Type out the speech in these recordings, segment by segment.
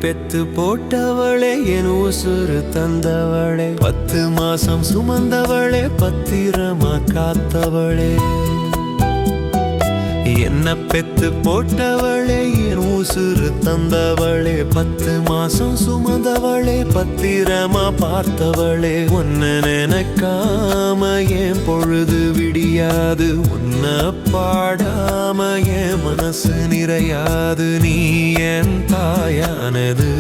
பெத்து போட்டவளே என் உசுறு தந்தவளே 10 மாசம் சுமந்தவளே பத்திரமா காத்தவளே என்ன பெத்து போட்டவளே என் உசுறு தந்தவளே 10 மாசம் சுமந்தவளே பத்திரமா பார்த்தவளே உன்னை நினைக்காம என் பொழுது விடியாது உன்னை பாடாம என் மனசு நிறையாது நீ என் தாயானது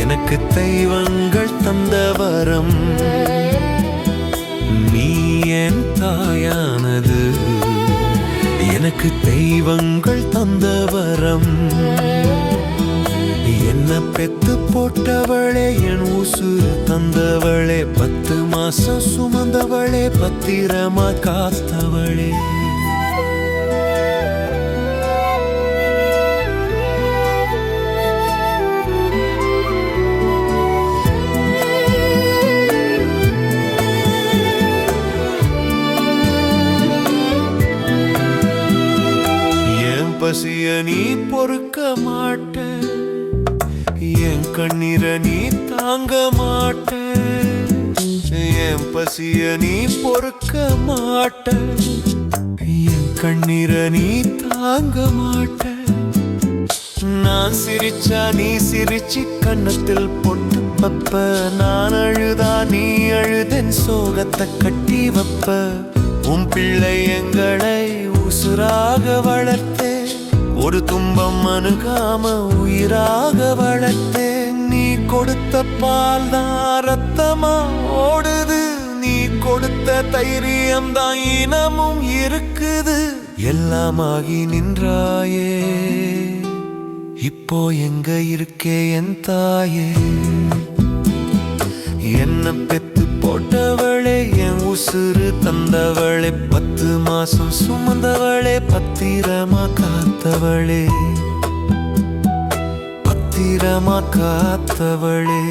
எனக்கு தெய்வங்கள் தந்த வரம் நீ என் தாயானது எனக்கு தெய்வங்கள் தந்த வரம் என்ன பெத்து போட்டவளே என் உசுறு தந்தவளே 10 மாசம் சுமந்தவளே பத்திரமா காத்தவளே பசிய நீ பொறுக்க மாட்ட என் கண்ணீர நீ தாங்க மாட்ட என் பசிய நீ பொறுக்க மாட்ட என் கண்ணீர நீ தாங்க மாட்ட நான் சிரிச்சா நீ சிரிச்சு கன்னத்தில் பொட்டு வைப்ப நான் அழுதா நீ அழுதன் சோகத்தை கட்டி வைப்ப உன் பிள்ளை எங்களை உசுராக வளர்த்தே ஒரு துன்பம் அணுகாம உயிராக வளர்த்தே நீ கொடுத்த பால் தான் ரத்தமா ஓடுது நீ கொடுத்த தைரியம் தான் இனமும் இருக்குது எல்லாமாகி நின்றாயே இப்போ எங்க இருக்கே என் தாயே என்ன பெத்து போட்டவளே என் உசுறு தந்தவளே 10 மாசம் சுமந்தவளே பத்திரமா காத்தவளே பத்திரமா காத்தவளே